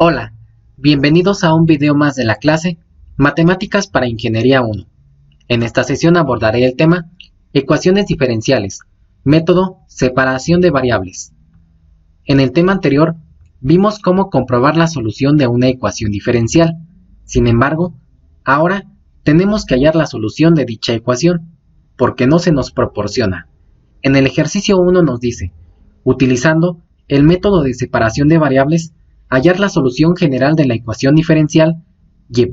Hola, bienvenidos a un video más de la clase Matemáticas para Ingeniería 1. En esta sesión abordaré el tema Ecuaciones diferenciales, método separación de variables. En el tema anterior vimos cómo comprobar la solución de una ecuación diferencial. Sin embargo, ahora tenemos que hallar la solución de dicha ecuación, porque no se nos proporciona. En el ejercicio 1 nos dice, utilizando el método de separación de variables, hallar la solución general de la ecuación diferencial y'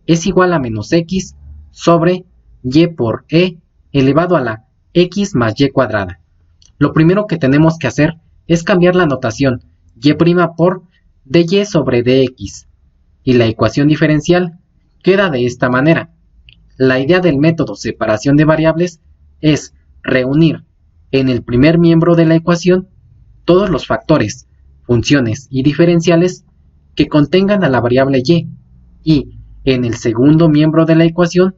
es igual a menos x sobre y por e elevado a la x más y cuadrada. Lo primero que tenemos que hacer es cambiar la notación y' por dy sobre dx, y la ecuación diferencial queda de esta manera. La idea del método separación de variables es reunir en el primer miembro de la ecuación todos los factores, funciones y diferenciales que contengan a la variable y en el segundo miembro de la ecuación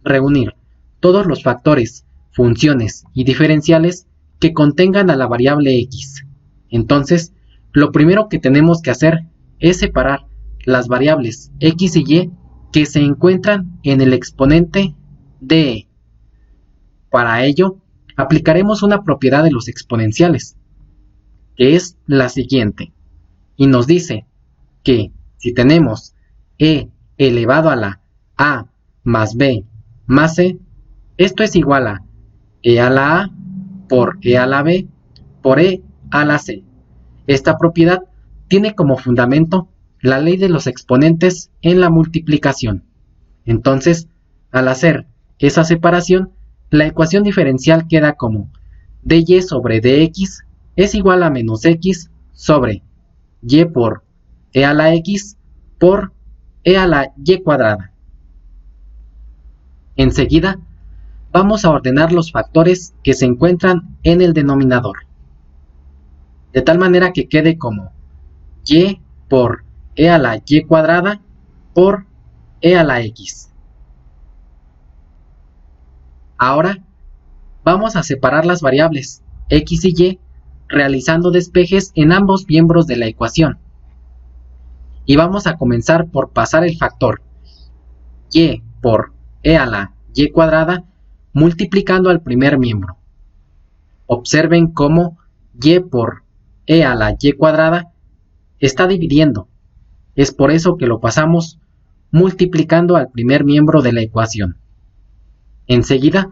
reunir todos los factores, funciones y diferenciales que contengan a la variable x. Entonces, lo primero que tenemos que hacer es separar las variables x y y que se encuentran en el exponente de e. Para ello, aplicaremos una propiedad de los exponenciales, que es la siguiente, y nos dice que si tenemos e elevado a la a más b más c, esto es igual a e a la a por e a la b por e a la c. Esta propiedad tiene como fundamento la ley de los exponentes en la multiplicación. Entonces, al hacer esa separación, la ecuación diferencial queda como dy sobre dx es igual a menos x sobre y por e a la x por e a la y cuadrada. Enseguida, vamos a ordenar los factores que se encuentran en el denominador, de tal manera que quede como y por e a la y cuadrada por e a la x. Ahora, vamos a separar las variables x y y realizando despejes en ambos miembros de la ecuación. Y vamos a comenzar por pasar el factor y por e a la y cuadrada multiplicando al primer miembro. Observen cómo y por e a la y cuadrada está dividiendo. Es por eso que lo pasamos multiplicando al primer miembro de la ecuación. Enseguida,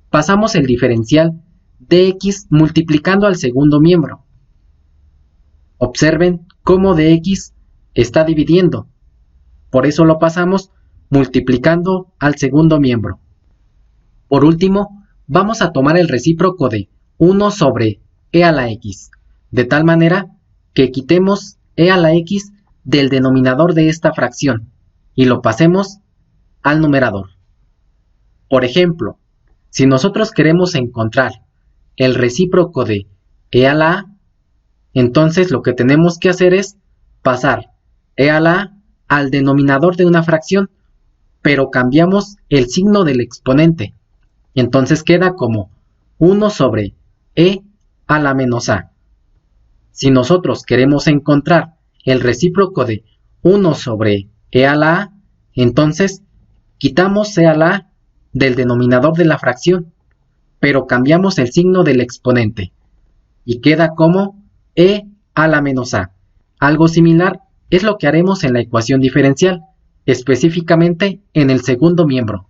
pasamos el diferencial dx multiplicando al segundo miembro. Observen cómo dx está dividiendo. Por eso lo pasamos multiplicando al segundo miembro. Por último, vamos a tomar el recíproco de 1 sobre e a la x, de tal manera que quitemos e a la x del denominador de esta fracción y lo pasemos al numerador. Por ejemplo, si nosotros queremos encontrar el recíproco de e a la a, entonces lo que tenemos que hacer es pasar e a la a al denominador de una fracción, pero cambiamos el signo del exponente. Entonces queda como 1 sobre e a la menos a. Si nosotros queremos encontrar el recíproco de 1 sobre e a la a, entonces quitamos e a la a del denominador de la fracción, pero cambiamos el signo del exponente y queda como e a la menos a. Algo similar es lo que haremos en la ecuación diferencial, específicamente en el segundo miembro.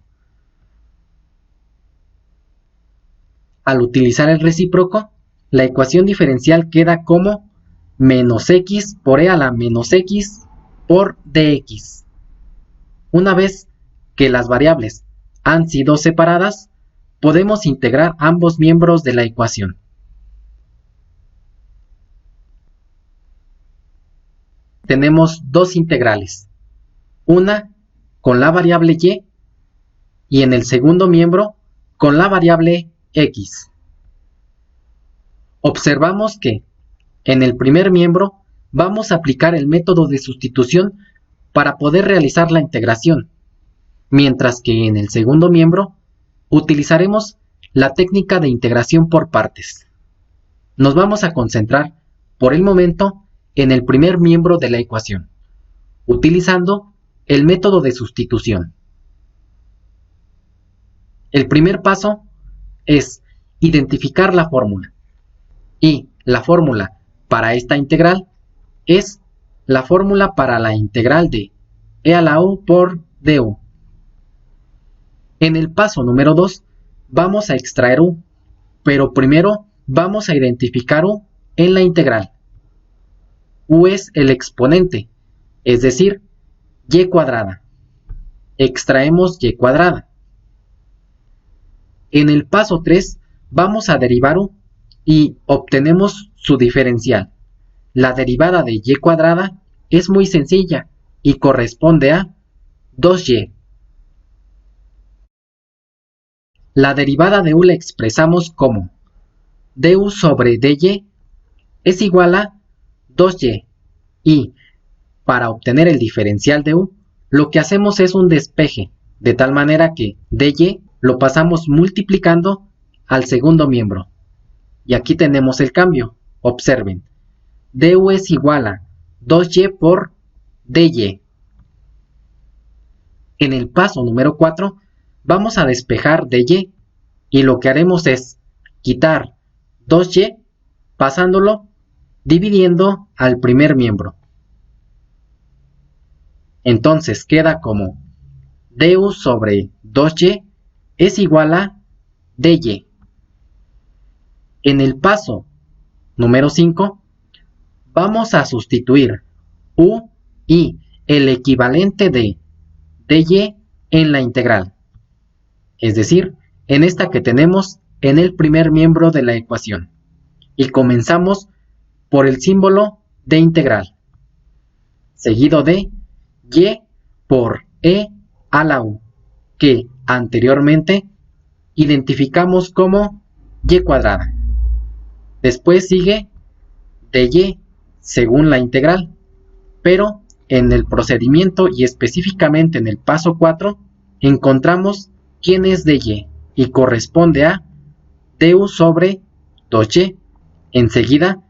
Al utilizar el recíproco, la ecuación diferencial queda como menos x por e a la menos x por dx. Una vez que las variables han sido separadas, podemos integrar ambos miembros de la ecuación. Tenemos dos integrales, una con la variable y en el segundo miembro con la variable x. Observamos que en el primer miembro vamos a aplicar el método de sustitución para poder realizar la integración, mientras que en el segundo miembro utilizaremos la técnica de integración por partes. Nos vamos a concentrar por el momento en el primer miembro de la ecuación, utilizando el método de sustitución. El primer paso es identificar la fórmula. Y la fórmula para esta integral es la fórmula para la integral de e a la u por du. En el paso número 2 vamos a extraer u, pero primero vamos a identificar u en la integral. U es el exponente, es decir, y cuadrada. Extraemos y cuadrada. En el paso 3 vamos a derivar u y obtenemos su diferencial. La derivada de y cuadrada es muy sencilla y corresponde a 2y. La derivada de u la expresamos como du sobre dy es igual a 2y, y para obtener el diferencial de u, lo que hacemos es un despeje, de tal manera que dy lo pasamos multiplicando al segundo miembro. Y aquí tenemos el cambio. Observen, du es igual a 2y por dy. En el paso número 4 vamos a despejar dy y lo que haremos es quitar 2y pasándolo dividiendo al primer miembro. Entonces queda como du sobre 2y es igual a dy. En el paso número 5 vamos a sustituir u y el equivalente de dy en la integral, es decir, en esta que tenemos en el primer miembro de la ecuación, y comenzamos por el símbolo de integral, seguido de y por e a la u, que anteriormente identificamos como y cuadrada. Después sigue dy según la integral, pero en el procedimiento y específicamente en el paso 4 encontramos quién es dy y corresponde a du sobre 2y. Enseguida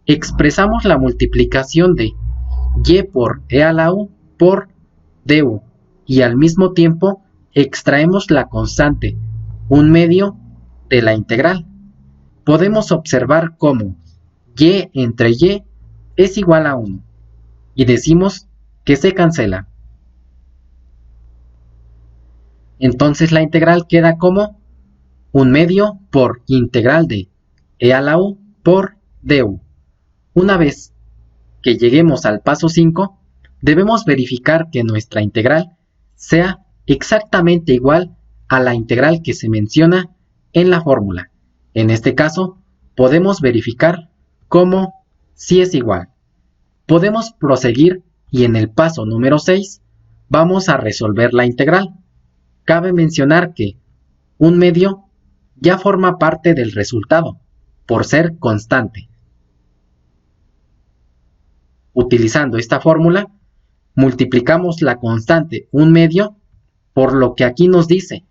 expresamos la multiplicación de y por e a la u por du y al mismo tiempo extraemos la constante 1/2 de la integral. Podemos observar cómo y entre y es igual a 1 y decimos que se cancela. Entonces la integral queda como 1/2 por integral de e a la u por du. Una vez que lleguemos al paso 5, debemos verificar que nuestra integral sea exactamente igual a la integral que se menciona en la fórmula. En este caso, podemos verificar cómo sí es igual. Podemos proseguir y en el paso número 6 vamos a resolver la integral. Cabe mencionar que 1/2 ya forma parte del resultado, por ser constante. Utilizando esta fórmula, multiplicamos la constante 1/2 por lo que aquí nos dice.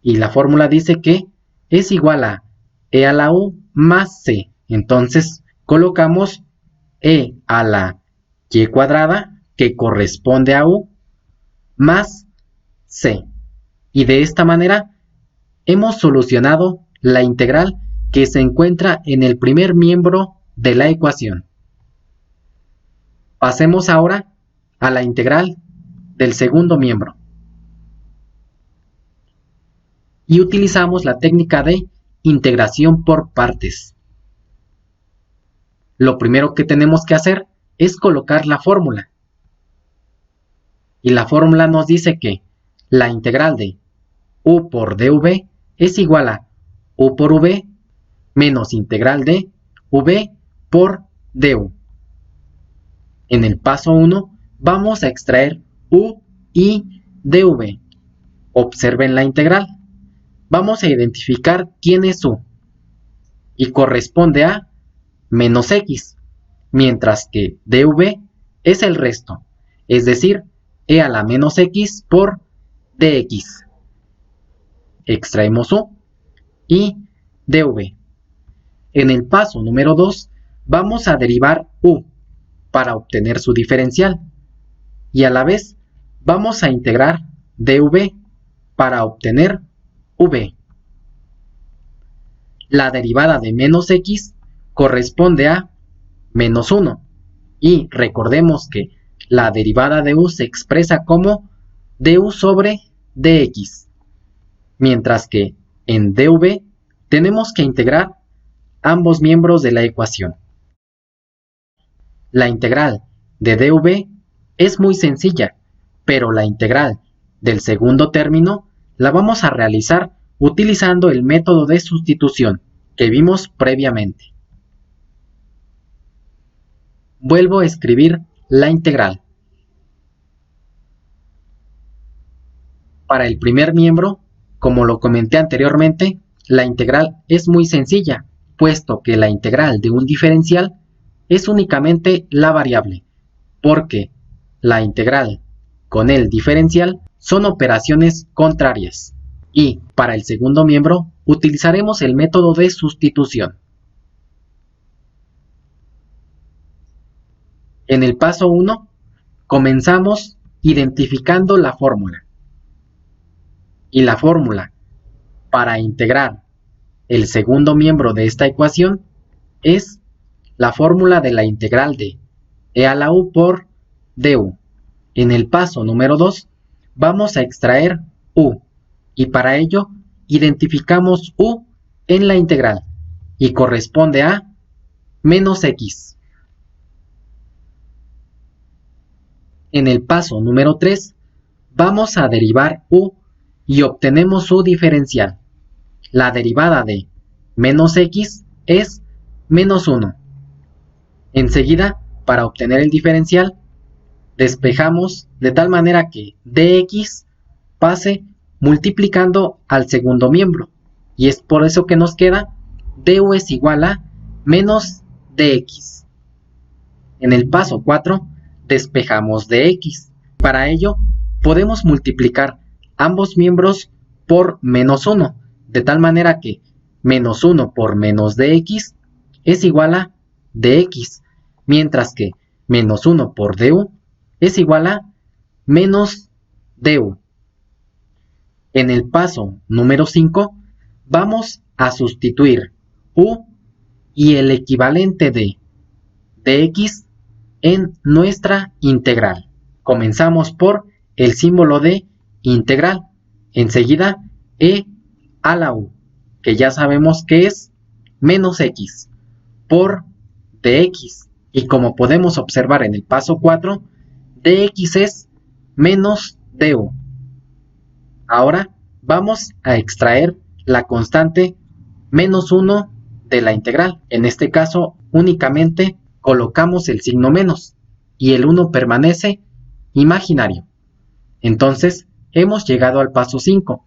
Y la fórmula dice que es igual a e a la u más c. Entonces colocamos e a la y cuadrada, que corresponde a u, más c. Y de esta manera hemos solucionado la integral que se encuentra en el primer miembro de la ecuación. Pasemos ahora a la integral del segundo miembro. Y utilizamos la técnica de integración por partes. Lo primero que tenemos que hacer es colocar la fórmula. Y la fórmula nos dice que la integral de u por dv es igual a u por v menos integral de v por du. En el paso 1 vamos a extraer u y dv. Observen la integral. Vamos a identificar quién es u y corresponde a menos x, mientras que dv es el resto, es decir, e a la menos x por dx. Extraemos u y dv. En el paso número 2 vamos a derivar u para obtener su diferencial. y a la vez vamos a integrar dv para obtener v. La derivada de menos x corresponde a menos 1 y recordemos que la derivada de u se expresa como du sobre dx, mientras que en dv tenemos que integrar ambos miembros de la ecuación. La integral de dv es muy sencilla, pero la integral del segundo término la vamos a realizar utilizando el método de sustitución que vimos previamente. Vuelvo a escribir la integral. Para el primer miembro, como lo comenté anteriormente, la integral es muy sencilla, puesto que la integral de un diferencial es únicamente la variable, porque la integral con el diferencial son operaciones contrarias. Y para el segundo miembro utilizaremos el método de sustitución. En el paso 1 comenzamos identificando la fórmula. Y la fórmula para integrar el segundo miembro de esta ecuación es la fórmula de la integral de e a la u por du. En el paso número 2 vamos a extraer u y para ello identificamos u en la integral y corresponde a menos x. En el paso número 3 vamos a derivar u y obtenemos su diferencial. La derivada de menos x es menos 1. Enseguida, para obtener el diferencial, despejamos de tal manera que dx pase multiplicando al segundo miembro, y es por eso que nos queda du es igual a menos dx. En el paso 4 despejamos dx. Para ello podemos multiplicar ambos miembros por menos 1, de tal manera que menos 1 por menos dx es igual a dx, mientras que menos 1 por du es igual a menos du. En el paso número 5 vamos a sustituir u y el equivalente de dx en nuestra integral. Comenzamos por el símbolo de integral, enseguida e a la u, que ya sabemos que es menos x, por dx, y como podemos observar en el paso 4, dx es menos du. Ahora vamos a extraer la constante menos 1 de la integral. En este caso únicamente colocamos el signo menos y el 1 permanece imaginario. Entonces hemos llegado al paso 5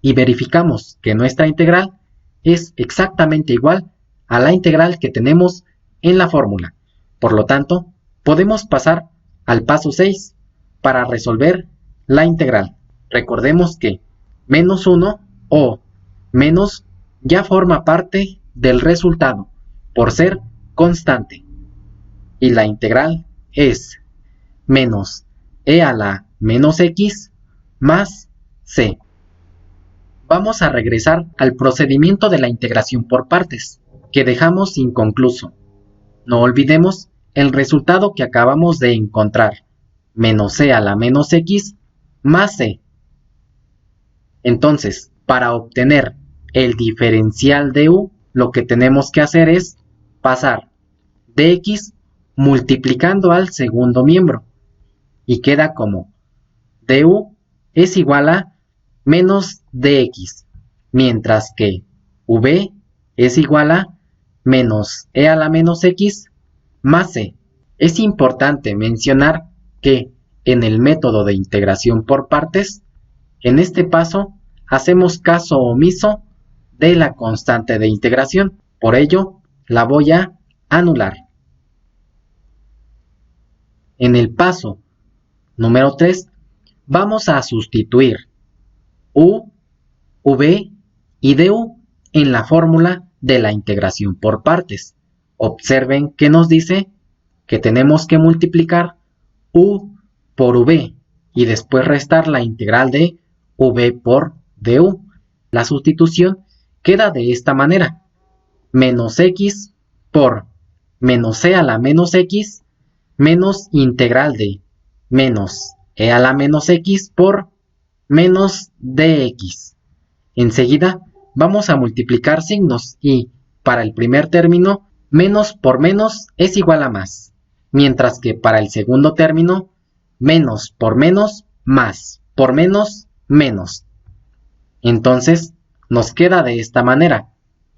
y verificamos que nuestra integral es exactamente igual a la integral que tenemos en la fórmula. Por lo tanto, podemos pasar al paso 6 para resolver la integral. Recordemos que menos 1 o menos ya forma parte del resultado por ser constante. Y la integral es menos e a la menos x más c. Vamos a regresar al procedimiento de la integración por partes, que dejamos inconcluso. No olvidemos el resultado que acabamos de encontrar, menos e a la menos x más c. Entonces, para obtener el diferencial de u, lo que tenemos que hacer es pasar dx multiplicando al segundo miembro, y queda como du es igual a menos dx, mientras que v es igual a menos e a la menos x más c. Es importante mencionar que en el método de integración por partes, en este paso hacemos caso omiso de la constante de integración, por ello la voy a anular. En el paso número 3 vamos a sustituir u, v y du en la fórmula de la integración por partes. Observen que nos dice que tenemos que multiplicar u por v y después restar la integral de v por du. La sustitución queda de esta manera: menos x por menos c a la menos x menos integral de menos e a la menos x por menos dx. Enseguida vamos a multiplicar signos y, para el primer término, menos por menos es igual a más, mientras que para el segundo término, menos por menos, más por menos, menos. Entonces, nos queda de esta manera: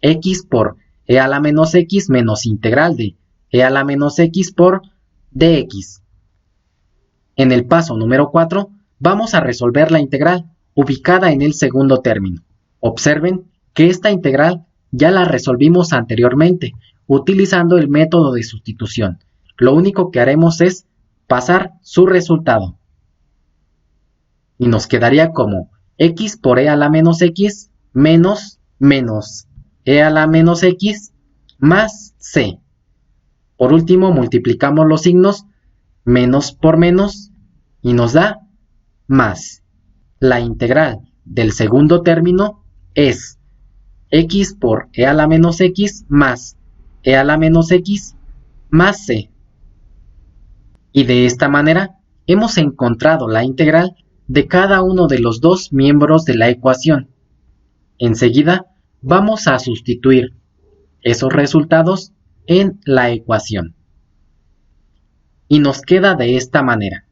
x por e a la menos x menos integral de e a la menos x por dx. En el paso número 4, vamos a resolver la integral ubicada en el segundo término. Observen que esta integral ya la resolvimos anteriormente, utilizando el método de sustitución. Lo único que haremos es pasar su resultado. Y nos quedaría como x por e a la menos x menos e a la menos x más c. Por último, multiplicamos los signos menos por menos y nos da más. La integral del segundo término es x por e a la menos x más e a la menos x más c. Y de esta manera hemos encontrado la integral de cada uno de los dos miembros de la ecuación. Enseguida vamos a sustituir esos resultados en la ecuación. Y nos queda de esta manera.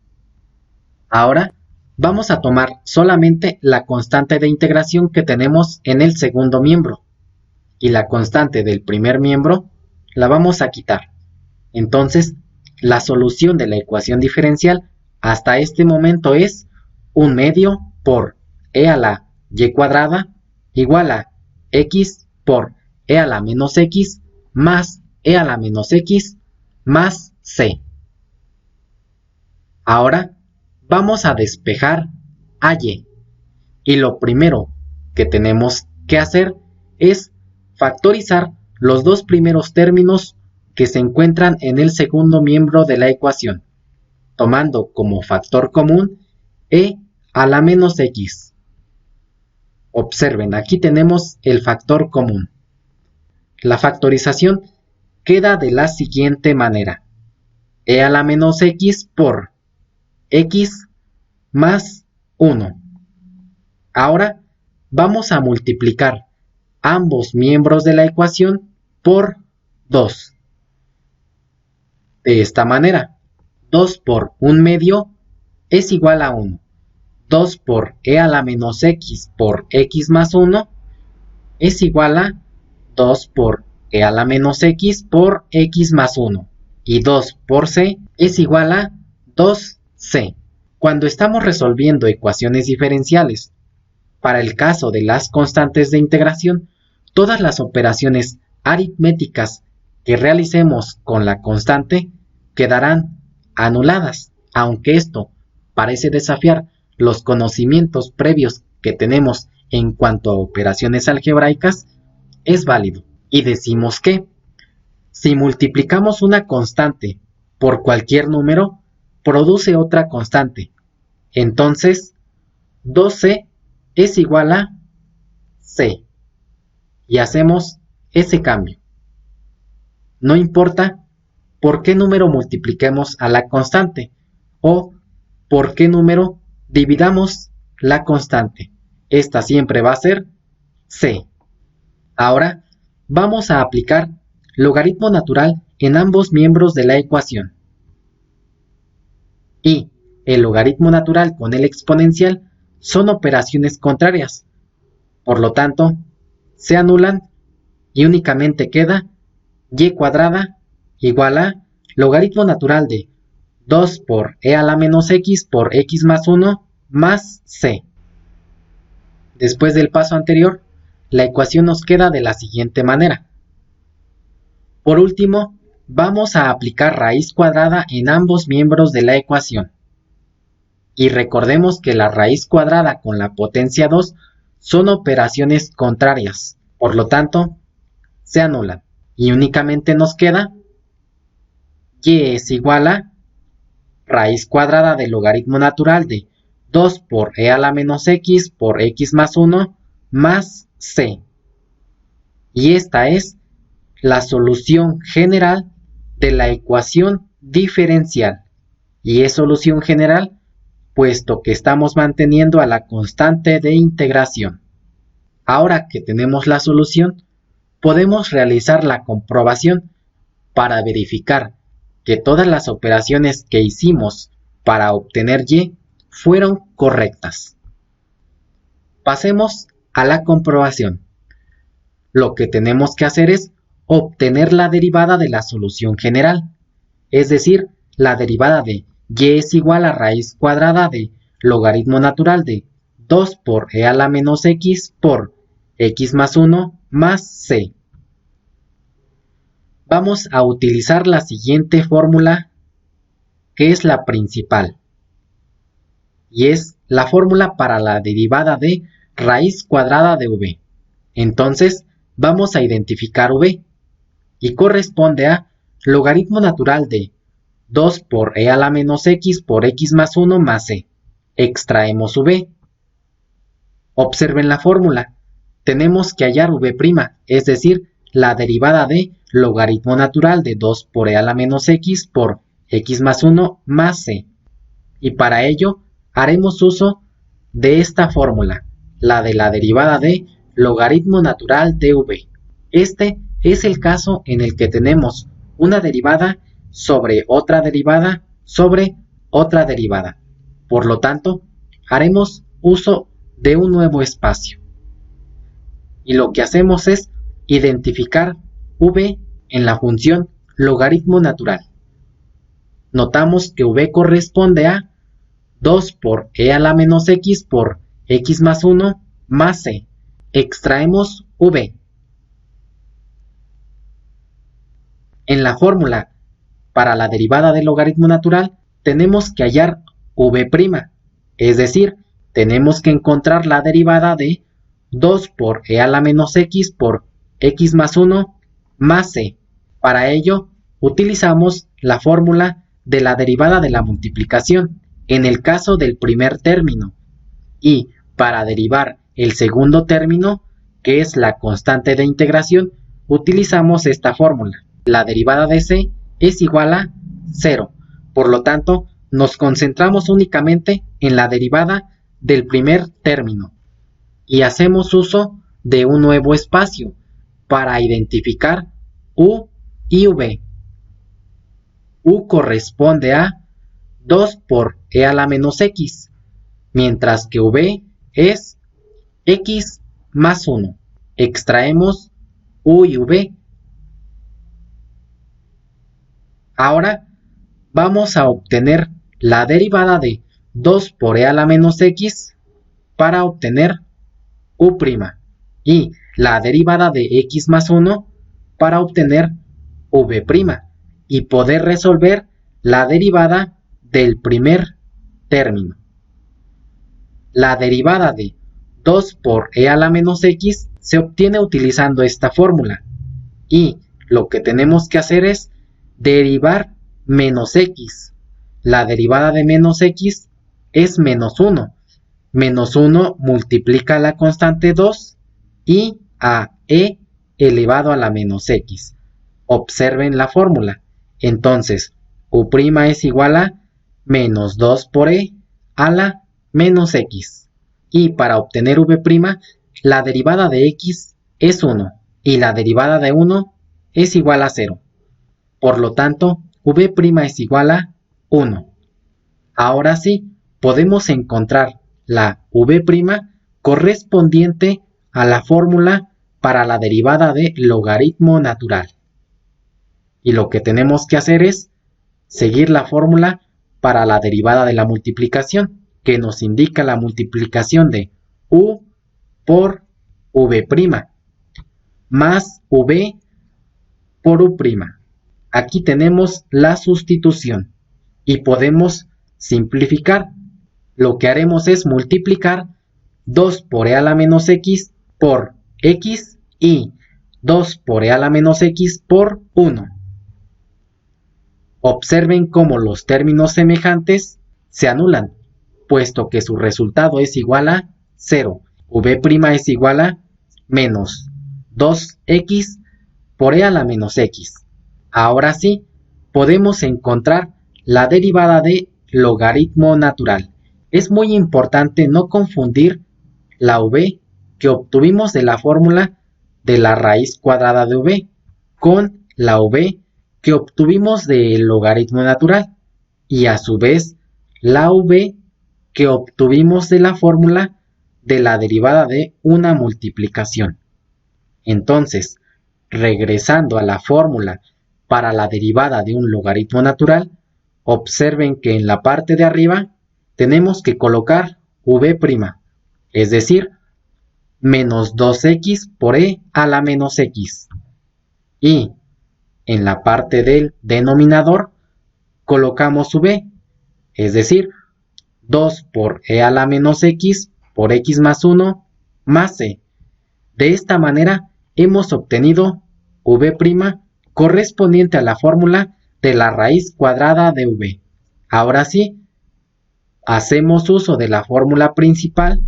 Ahora vamos a tomar solamente la constante de integración que tenemos en el segundo miembro. Y la constante del primer miembro la vamos a quitar. Entonces, la solución de la ecuación diferencial hasta este momento es 1/2 por e a la y cuadrada igual a x por e a la menos x más e a la menos x más c. Ahora vamos a despejar a y. Y lo primero que tenemos que hacer es factorizar los dos primeros términos que se encuentran en el segundo miembro de la ecuación, tomando como factor común e a la menos x. Observen, aquí tenemos el factor común. La factorización queda de la siguiente manera: e a la menos x por x más 1. Ahora vamos a multiplicar ambos miembros de la ecuación por 2. De esta manera, 2 por 1/2 es igual a 1. 2 por e a la menos x por x más 1 es igual a 2 por e a la menos x por x más 1. Y 2 por c es igual a 2c. Cuando estamos resolviendo ecuaciones diferenciales, para el caso de las constantes de integración, todas las operaciones aritméticas que realicemos con la constante quedarán anuladas, aunque esto parece desafiar los conocimientos previos que tenemos en cuanto a operaciones algebraicas, es válido. Y decimos que si multiplicamos una constante por cualquier número, produce otra constante. Entonces, 2c es igual a c. Y hacemos ese cambio. No importa por qué número multipliquemos a la constante o por qué número dividamos la constante. Esta siempre va a ser c. Ahora vamos a aplicar logaritmo natural en ambos miembros de la ecuación. Y el logaritmo natural con el exponencial son operaciones contrarias. Por lo tanto, se anulan y únicamente queda y cuadrada igual a logaritmo natural de 2 por e a la menos x por x más 1 más c. Después del paso anterior, la ecuación nos queda de la siguiente manera. Por último, vamos a aplicar raíz cuadrada en ambos miembros de la ecuación. Y recordemos que la raíz cuadrada con la potencia 2 son operaciones contrarias, por lo tanto, se anulan. Y únicamente nos queda y es igual a raíz cuadrada del logaritmo natural de 2 por e a la menos x por x más 1 más c. Y esta es la solución general de la ecuación diferencial. Y es solución general puesto que estamos manteniendo a la constante de integración. Ahora que tenemos la solución, podemos realizar la comprobación para verificar que todas las operaciones que hicimos para obtener y fueron correctas. Pasemos a la comprobación. Lo que tenemos que hacer es obtener la derivada de la solución general, es decir, la derivada de y es igual a raíz cuadrada de logaritmo natural de 2 por e a la menos x por x más 1 más c. Vamos a utilizar la siguiente fórmula, que es la principal, y es la fórmula para la derivada de raíz cuadrada de v. Entonces, vamos a identificar v, y corresponde a logaritmo natural de 2 por e a la menos x por x más 1 más c. Extraemos v. Observen la fórmula. Tenemos que hallar v', es decir, la derivada de logaritmo natural de 2 por e a la menos x por x más 1 más c. Y para ello haremos uso de esta fórmula, la de la derivada de logaritmo natural de v. Este es el caso en el que tenemos una derivada sobre otra derivada sobre otra derivada. Por lo tanto, haremos uso de un nuevo espacio. Y lo que hacemos es identificar v en la función logaritmo natural. Notamos que v corresponde a 2 por e a la menos x por x más 1 más c. Extraemos v. En la fórmula para la derivada del logaritmo natural tenemos que hallar v', es decir, tenemos que encontrar la derivada de 2 por e a la menos x por x más 1 más c. Para ello, utilizamos la fórmula de la derivada de la multiplicación en el caso del primer término. Y para derivar el segundo término, que es la constante de integración, utilizamos esta fórmula. La derivada de c es igual a 0. Por lo tanto, nos concentramos únicamente en la derivada del primer término y hacemos uso de un nuevo espacio para identificar u y v. U corresponde a 2 por e a la menos x, mientras que v es x más 1. Extraemos u y v. Ahora vamos a obtener la derivada de 2 por e a la menos x para obtener u' y la derivada de x más 1 para obtener v' y poder resolver la derivada del primer término. La derivada de 2 por e a la menos x se obtiene utilizando esta fórmula y lo que tenemos que hacer es derivar menos x. La derivada de menos x es menos 1. Menos 1 multiplica la constante 2 y a e elevado a la menos x. Observen la fórmula. Entonces, u' es igual a menos 2 por e a la menos x. Y para obtener v', la derivada de x es 1 y la derivada de 1 es igual a 0. Por lo tanto, v' es igual a 1. Ahora sí, podemos encontrar la v' correspondiente a la fórmula para la derivada de logaritmo natural. Y lo que tenemos que hacer es seguir la fórmula para la derivada de la multiplicación, que nos indica la multiplicación de u por v' más v por u'. Aquí tenemos la sustitución y podemos simplificar. Lo que haremos es multiplicar 2 por e a la menos x por x y 2 por e a la menos x por 1. Observen cómo los términos semejantes se anulan, puesto que su resultado es igual a 0. V' es igual a menos 2x por e a la menos x. Ahora sí, podemos encontrar la derivada de logaritmo natural. Es muy importante no confundir la v que obtuvimos de la fórmula de la raíz cuadrada de v con la v que obtuvimos del logaritmo natural y a su vez la v que obtuvimos de la fórmula de la derivada de una multiplicación. Entonces, regresando a la fórmula para la derivada de un logaritmo natural, observen que en la parte de arriba tenemos que colocar v', es decir, menos 2x por e a la menos x. Y en la parte del denominador colocamos v, es decir, 2 por e a la menos x por x más 1 más c. De esta manera hemos obtenido v' correspondiente a la fórmula de la raíz cuadrada de v. Ahora sí, hacemos uso de la fórmula principal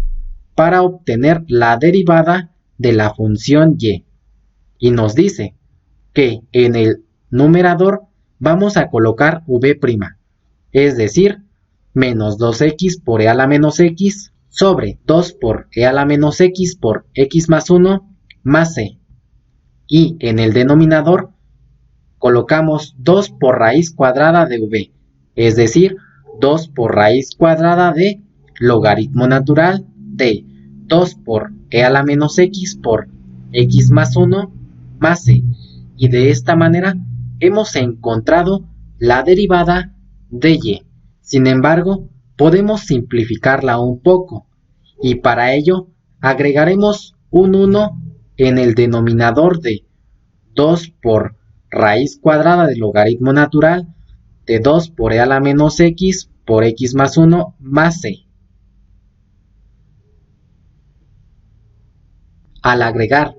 para obtener la derivada de la función y. Y nos dice que en el numerador vamos a colocar v', es decir, menos 2x por e a la menos x sobre 2 por e a la menos x por x más 1 más c. Y en el denominador colocamos 2 por raíz cuadrada de v, es decir, 2 por raíz cuadrada de logaritmo natural de 2 por e a la menos x por x más 1 más c. Y de esta manera hemos encontrado la derivada de y. Sin embargo, podemos simplificarla un poco y para ello agregaremos un 1 en el denominador de 2 por raíz cuadrada del logaritmo natural de 2 por e a la menos x por x más 1 más c. Al agregar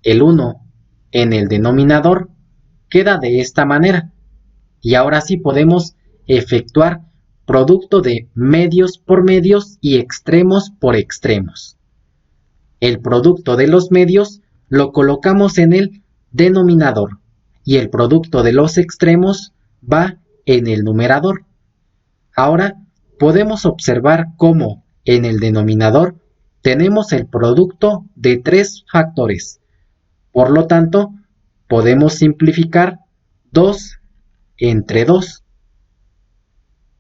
el 1 en el denominador, queda de esta manera. Y ahora sí podemos efectuar producto de medios por medios y extremos por extremos. El producto de los medios lo colocamos en el denominador y el producto de los extremos va en el numerador. Ahora podemos observar cómo en el denominador tenemos el producto de 3 factores. Por lo tanto, podemos simplificar 2 entre 2.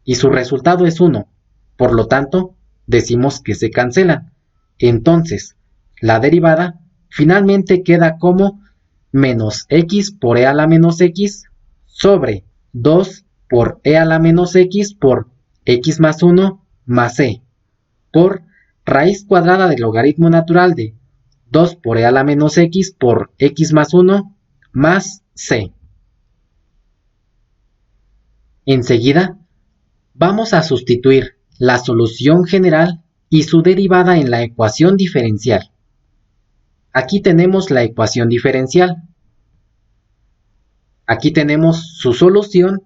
Y su resultado es 1. Por lo tanto, decimos que se cancelan. Entonces, la derivada finalmente queda como menos x por e a la menos x sobre 2 por e a la menos x por x más 1 más c por raíz cuadrada del logaritmo natural de 2 por e a la menos x por x más 1 más c. Enseguida, vamos a sustituir la solución general y su derivada en la ecuación diferencial. Aquí tenemos la ecuación diferencial. Aquí tenemos su solución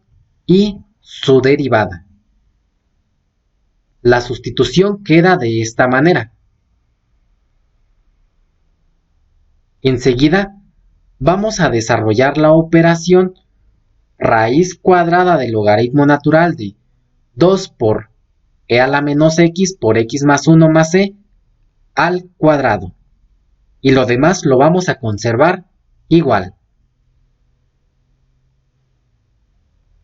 y su derivada. La sustitución queda de esta manera. Enseguida, vamos a desarrollar la operación raíz cuadrada del logaritmo natural de 2 por e a la menos x por x más 1 más c al cuadrado. Y lo demás lo vamos a conservar igual.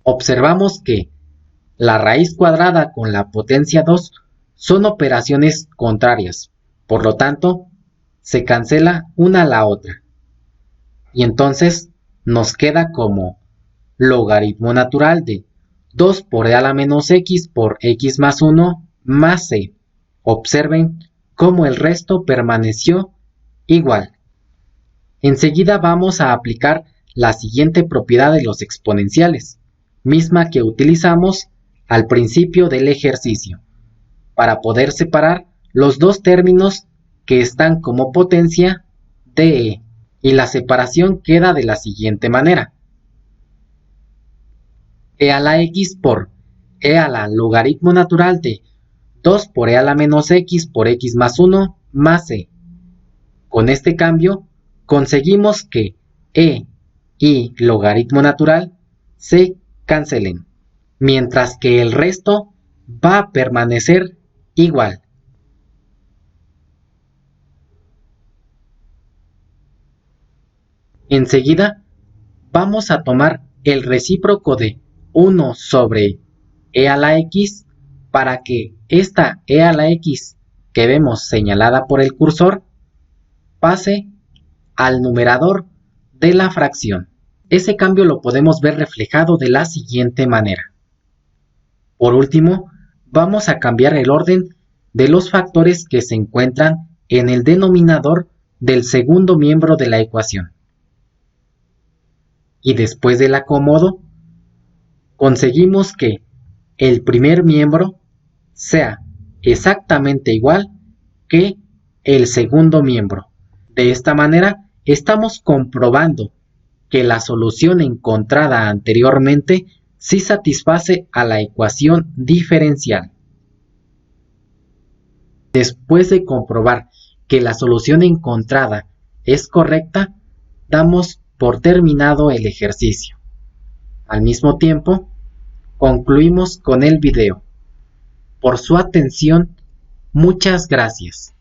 Observamos que la raíz cuadrada con la potencia 2 son operaciones contrarias. Por lo tanto, se cancela una a la otra. Y entonces nos queda como logaritmo natural de 2 por e a la menos x por x más 1 más c. Observen cómo el resto permaneció igual. Enseguida vamos a aplicar la siguiente propiedad de los exponenciales, misma que utilizamos al principio del ejercicio, para poder separar los dos términos que están como potencia de e. Y la separación queda de la siguiente manera. e a la x por e a la logaritmo natural de 2 por e a la menos x por x más 1 más e. Con este cambio, conseguimos que e y logaritmo natural se cancelen, mientras que el resto va a permanecer igual. Enseguida, vamos a tomar el recíproco de 1 sobre e a la x para que esta e a la x que vemos señalada por el cursor pase al numerador de la fracción. Ese cambio lo podemos ver reflejado de la siguiente manera. Por último, vamos a cambiar el orden de los factores que se encuentran en el denominador del segundo miembro de la ecuación. Y después del acomodo, conseguimos que el primer miembro sea exactamente igual que el segundo miembro. De esta manera, estamos comprobando que la solución encontrada anteriormente sí satisface a la ecuación diferencial. Después de comprobar que la solución encontrada es correcta, damos por terminado el ejercicio. Al mismo tiempo, concluimos con el video. Por su atención, muchas gracias.